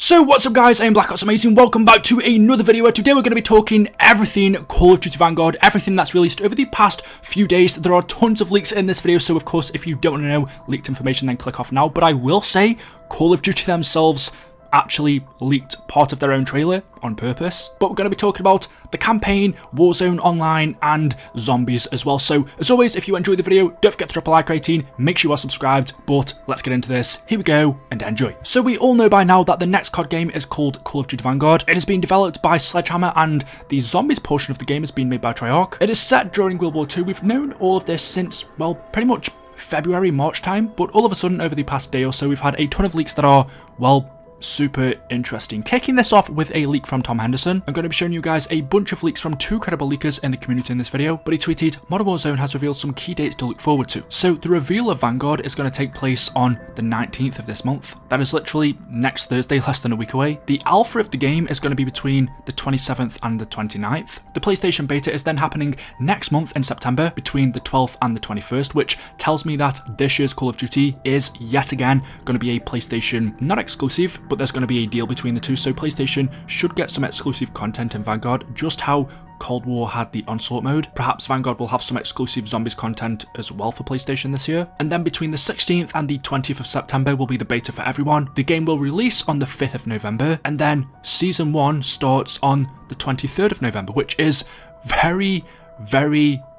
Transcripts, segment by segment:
So what's up guys, I am Black Ops Amazing, welcome back to another video where today we're going to be talking everything Call of Duty Vanguard, everything that's released over the past few days. There are tons of leaks in this video, so of course if you don't want to know leaked information then click off now, but I will say Call of Duty themselves actually leaked part of their own trailer on purpose. But we're going to be talking about the campaign, Warzone Online, and Zombies as well. So as always, if you enjoyed the video, don't forget to drop a like rating, make sure you are subscribed, but let's get into this. Here we go, and enjoy. So we all know by now that the next COD game is called Call of Duty Vanguard. It has been developed by Sledgehammer, and the Zombies portion of the game has been made by Treyarch. It is set during World War II. We've known all of this since, well, pretty much February, March time, but all of a sudden over the past day or so, we've had a ton of leaks that are, well, super interesting. Kicking this off with a leak from Tom Henderson. I'm going to be showing you guys a bunch of leaks from two credible leakers in the community in this video, but he tweeted, Modern Warzone has revealed some key dates to look forward to. So the reveal of Vanguard is going to take place on the 19th of this month. That is literally next Thursday, less than a week away. The alpha of the game is going to be between the 27th and the 29th. The PlayStation beta is then happening next month in September between the 12th and the 21st, which tells me that this year's Call of Duty is yet again going to be a PlayStation, not exclusive, but there's going to be a deal between the two, so PlayStation should get some exclusive content in Vanguard, just how Cold War had the Onslaught mode. Perhaps Vanguard will have some exclusive Zombies content as well for PlayStation this year. And then between the 16th and the 20th of September will be the beta for everyone. The game will release on the 5th of November, and then Season 1 starts on the 23rd of November, which is very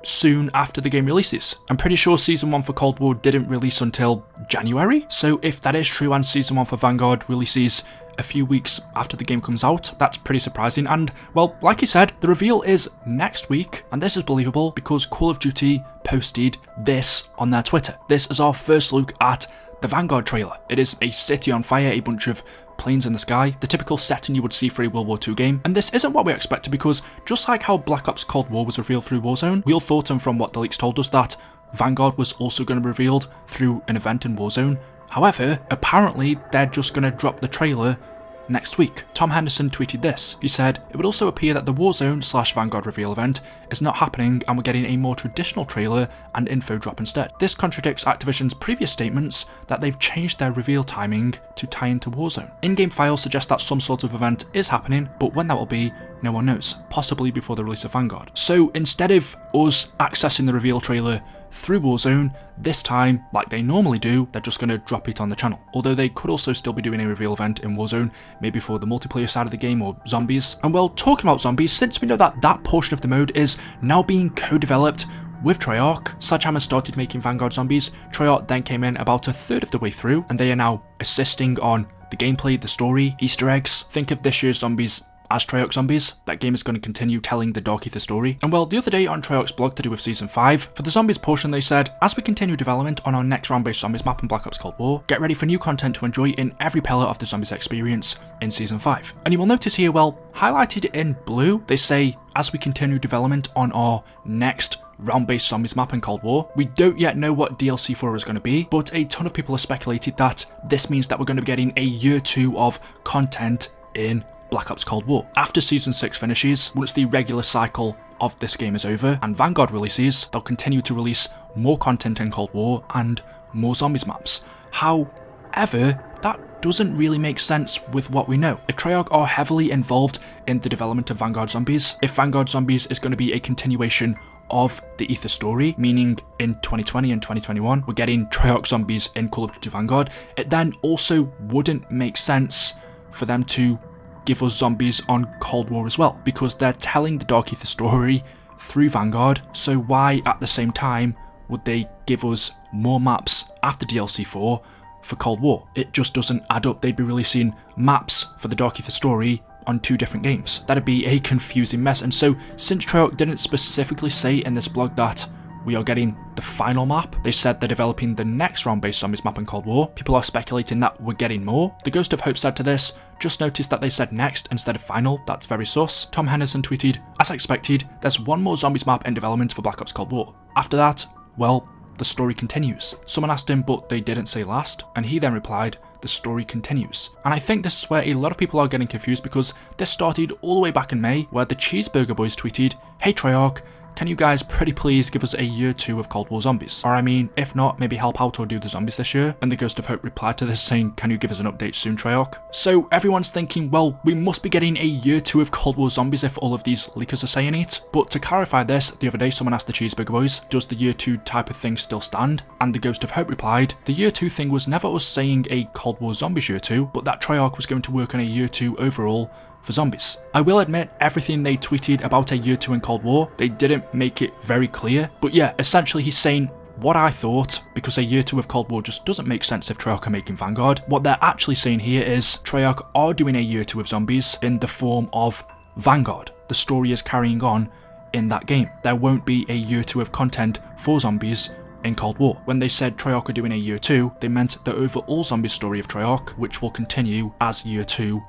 soon after the game releases. I'm pretty sure Season 1 for Cold War didn't release until January, so if that is true and Season 1 for Vanguard releases a few weeks after the game comes out, that's pretty surprising. And well, like he said, the reveal is next week, and this is believable because Call of Duty posted this on their Twitter. This is our first look at the Vanguard trailer. It is a city on fire, a bunch of planes in the sky, the typical setting you would see for a World War II game. And this isn't what we expected, because just like how Black Ops Cold War was revealed through Warzone, we all thought, and from what the leaks told us, that Vanguard was also going to be revealed through an event in Warzone. However, apparently they're just going to drop the trailer next week. Tom Henderson tweeted this. He said, it would also appear that the Warzone/Vanguard reveal event is not happening and we're getting a more traditional trailer and info drop instead. This contradicts Activision's previous statements that they've changed their reveal timing to tie into Warzone. In-game files suggest that some sort of event is happening, but when that will be, no one knows, possibly before the release of Vanguard. So instead of us accessing the reveal trailer through Warzone, this time, like they normally do, they're just going to drop it on the channel. Although they could also still be doing a reveal event in Warzone, maybe for the multiplayer side of the game or Zombies. And well, talking about Zombies, since we know that that portion of the mode is now being co-developed with Treyarch, Sledgehammer started making Vanguard Zombies. Treyarch then came in about a third of the way through, and they are now assisting on the gameplay, the story, Easter eggs. Think of this year's Zombies as Treyarch Zombies. That game is going to continue telling the Dark Ether story. And well, the other day on Treyarch's blog to do with Season 5, for the Zombies portion they said, as we continue development on our next round-based Zombies map in Black Ops Cold War, get ready for new content to enjoy in every pillar of the Zombies experience in Season 5. And you will notice here, well, highlighted in blue, they say, as we continue development on our next round-based Zombies map in Cold War. We don't yet know what DLC 4 is going to be, but a ton of people have speculated that this means that we're going to be getting a year 2 of content in Black Ops Cold War. After Season 6 finishes, once the regular cycle of this game is over and Vanguard releases, they'll continue to release more content in Cold War and more Zombies maps. However, that doesn't really make sense with what we know. If Treyarch are heavily involved in the development of Vanguard Zombies, if Vanguard Zombies is going to be a continuation of the Ether story, meaning in 2020 and 2021 we're getting Treyarch Zombies in Call of Duty Vanguard, it then also wouldn't make sense for them to give us Zombies on Cold War as well, because they're telling the Dark Ether story through Vanguard, so why at the same time would they give us more maps after DLC 4 for Cold War? It just doesn't add up. They'd be releasing maps for the Dark Ether story on two different games. That'd be a confusing mess. And so since Treyarch didn't specifically say in this blog that we are getting the final map, they said they're developing the next round-based Zombies map in Cold War. People are speculating that we're getting more. The Ghost of Hope said to this, just noticed that they said next instead of final, that's very sus. Tom Henderson tweeted, as expected, there's one more Zombies map in development for Black Ops Cold War. After that, well, the story continues. Someone asked him, but they didn't say last, and he then replied, the story continues. And I think this is where a lot of people are getting confused, because this started all the way back in May, where the Cheeseburger Boys tweeted, hey Treyarch, can you guys pretty please give us a year 2 of Cold War Zombies? Or I mean, if not, maybe help out or do the zombies this year? And the Ghost of Hope replied to this saying, can you give us an update soon, Treyarch? So everyone's thinking, well, we must be getting a year 2 of Cold War Zombies if all of these leakers are saying it. But to clarify this, the other day someone asked the Cheeseburger Boys, does the year 2 type of thing still stand? And the Ghost of Hope replied, the year 2 thing was never us saying a Cold War Zombies year 2, but that Treyarch was going to work on a year 2 overall for zombies. I will admit, everything they tweeted about a year 2 in Cold War, they didn't make it very clear. But yeah, essentially he's saying what I thought, because a year 2 of Cold War just doesn't make sense if Treyarch are making Vanguard. What they're actually saying here is Treyarch are doing a year 2 of zombies in the form of Vanguard. The story is carrying on in that game. There won't be a year 2 of content for zombies in Cold War. When they said Treyarch are doing a year 2, they meant the overall zombie story of Treyarch, which will continue as year 2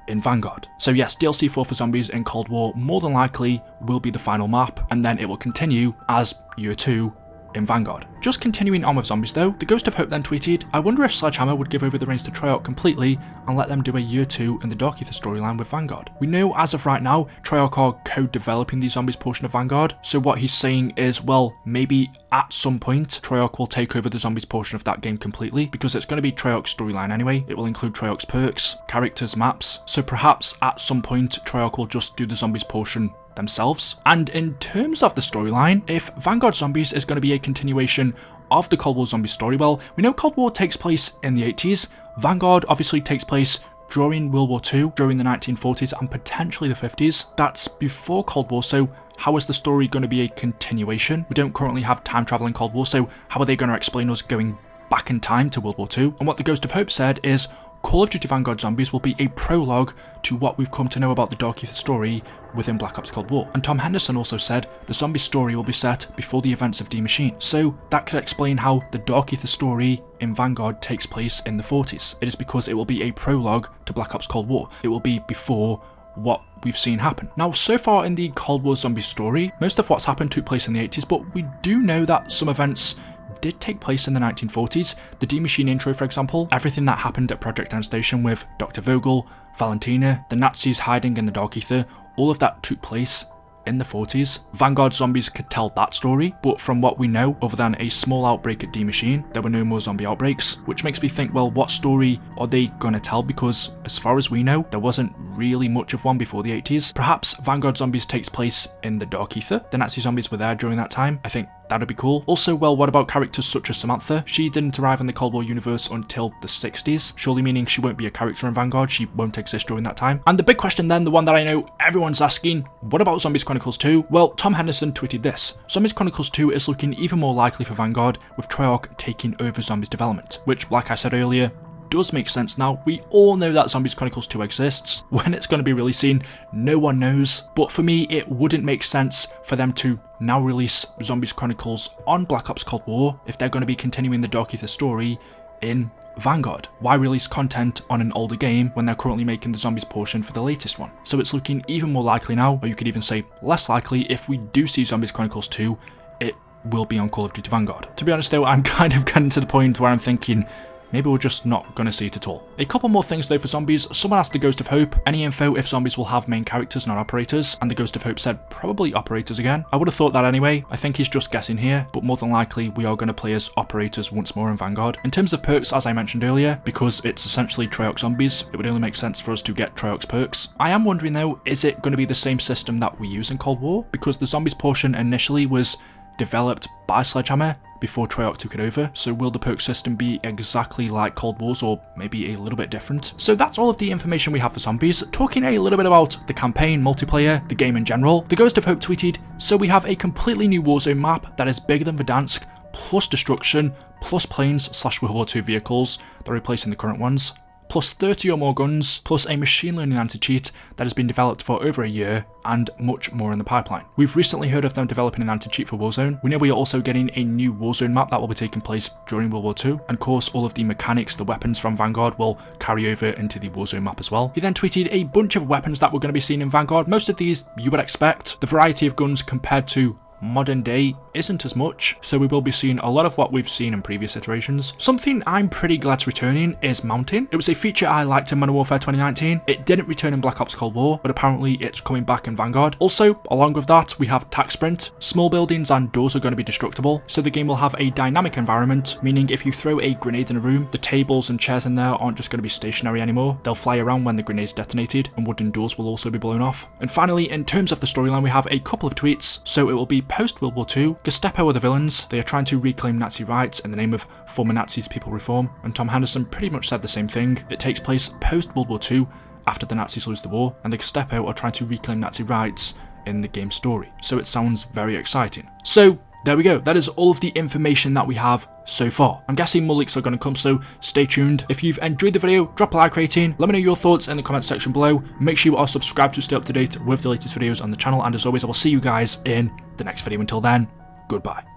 in Vanguard. So yes, DLC 4 for zombies in Cold War more than likely will be the final map, and then it will continue as year 2 in Vanguard. Just continuing on with zombies though, the Ghost of Hope then tweeted, I wonder if Sledgehammer would give over the reins to Treyarch completely and let them do a year 2 in the Dark Ether storyline with Vanguard. We know as of right now, Treyarch are co-developing the zombies portion of Vanguard, so what he's saying is, well, maybe at some point Treyarch will take over the zombies portion of that game completely, because it's going to be Treyarch's storyline anyway. It will include Treyarch's perks, characters, maps, so perhaps at some point Treyarch will just do the zombies portion themselves. And in terms of the storyline, if Vanguard Zombies is going to be a continuation of the Cold War Zombie story, well, we know Cold War takes place in the 80s, Vanguard obviously takes place during World War II, during the 1940s and potentially the 50s. That's before Cold War, so how is the story going to be a continuation? We don't currently have time travel in Cold War, so how are they going to explain us going back in time to World War II? And what the Ghost of Hope said is Call of Duty Vanguard Zombies will be a prologue to what we've come to know about the Dark Ether story within Black Ops Cold War. And Tom Henderson also said the zombie story will be set before the events of D Machine. So that could explain how the Dark Ether story in Vanguard takes place in the 40s. It is because it will be a prologue to Black Ops Cold War. It will be before what we've seen happen. Now, so far in the Cold War zombie story, most of what's happened took place in the 80s, but we do know that some events did take place in the 1940s. The D Machine intro, for example, everything that happened at Project End Station with Dr. Vogel, Valentina, the Nazis hiding in the Dark Ether, all of that took place in the 40s. Vanguard Zombies could tell that story, but from what we know, other than a small outbreak at D Machine, there were no more zombie outbreaks, which makes me think, well, what story are they gonna tell? Because as far as we know, there wasn't really much of one before the 80s. Perhaps Vanguard Zombies takes place in the Dark Ether. The Nazi zombies were there during that time. I think that'd be cool. Also, well, what about characters such as Samantha? She didn't arrive in the Cold War universe until the 60s, surely meaning she won't be a character in Vanguard, she won't exist during that time. And the big question then, the one that I know everyone's asking, what about Zombies Chronicles 2? Well, Tom Henderson tweeted this. Zombies Chronicles 2 is looking even more likely for Vanguard, with Treyarch taking over Zombies development, which, like I said earlier, does make sense now. We all know that Zombies Chronicles 2 exists. When it's going to be releasing, no one knows. But for me, it wouldn't make sense for them to now release Zombies Chronicles on Black Ops Cold War if they're going to be continuing the Dark Ether story in Vanguard. Why release content on an older game when they're currently making the zombies portion for the latest one? So it's looking even more likely now, or you could even say less likely, if we do see Zombies Chronicles 2, it will be on Call of Duty Vanguard. To be honest though, I'm kind of getting to the point where I'm thinking, maybe we're just not going to see it at all. A couple more things though for zombies. Someone asked the Ghost of Hope any info if zombies will have main characters, not operators, and the Ghost of Hope said probably operators again. I would have thought that anyway. I think he's just guessing here, but more than likely we are going to play as operators once more in Vanguard. In terms of perks, as I mentioned earlier, because it's essentially Treyarch Zombies, it would only make sense for us to get Treyarch's perks. I am wondering though, is it going to be the same system that we use in Cold War? Because the zombies portion initially was developed by Sledgehammer before Treyarch took it over, so will the perk system be exactly like Cold War's or maybe a little bit different? So that's all of the information we have for zombies. Talking a little bit about the campaign, multiplayer, the game in general, the Ghost of Hope tweeted, so we have a completely new Warzone map that is bigger than Verdansk, plus destruction, plus planes / World War II vehicles that are replacing the current ones, plus 30 or more guns, plus a machine learning anti-cheat that has been developed for over a year, and much more in the pipeline. We've recently heard of them developing an anti-cheat for Warzone. We know we are also getting a new Warzone map that will be taking place during World War II, and of course all of the mechanics, the weapons from Vanguard will carry over into the Warzone map as well. He then tweeted a bunch of weapons that we're going to be seeing in Vanguard. Most of these you would expect. The variety of guns compared to modern day isn't as much, so we will be seeing a lot of what we've seen in previous iterations. Something I'm pretty glad's returning is mounting. It was a feature I liked in Modern Warfare 2019. It didn't return in Black Ops Cold War, but apparently it's coming back in Vanguard. Also, along with that, we have tac sprint. Small buildings and doors are going to be destructible, so the game will have a dynamic environment, meaning if you throw a grenade in a room, the tables and chairs in there aren't just going to be stationary anymore. They'll fly around when the grenade's detonated, and wooden doors will also be blown off. And finally, in terms of the storyline, we have a couple of tweets. So it will be post-World War II. Gestapo are the villains. They are trying to reclaim Nazi rights in the name of former Nazis people reform, and Tom Henderson pretty much said the same thing. It takes place post-World War II, after the Nazis lose the war, and the Gestapo are trying to reclaim Nazi rights in the game story. So it sounds very exciting. So there we go. That is all of the information that we have so far. I'm guessing more leaks are going to come, so stay tuned. If you've enjoyed the video, drop a like rating. Let me know your thoughts in the comment section below. Make sure you are subscribed to stay up to date with the latest videos on the channel. And as always, I will see you guys in the next video. Until then, goodbye.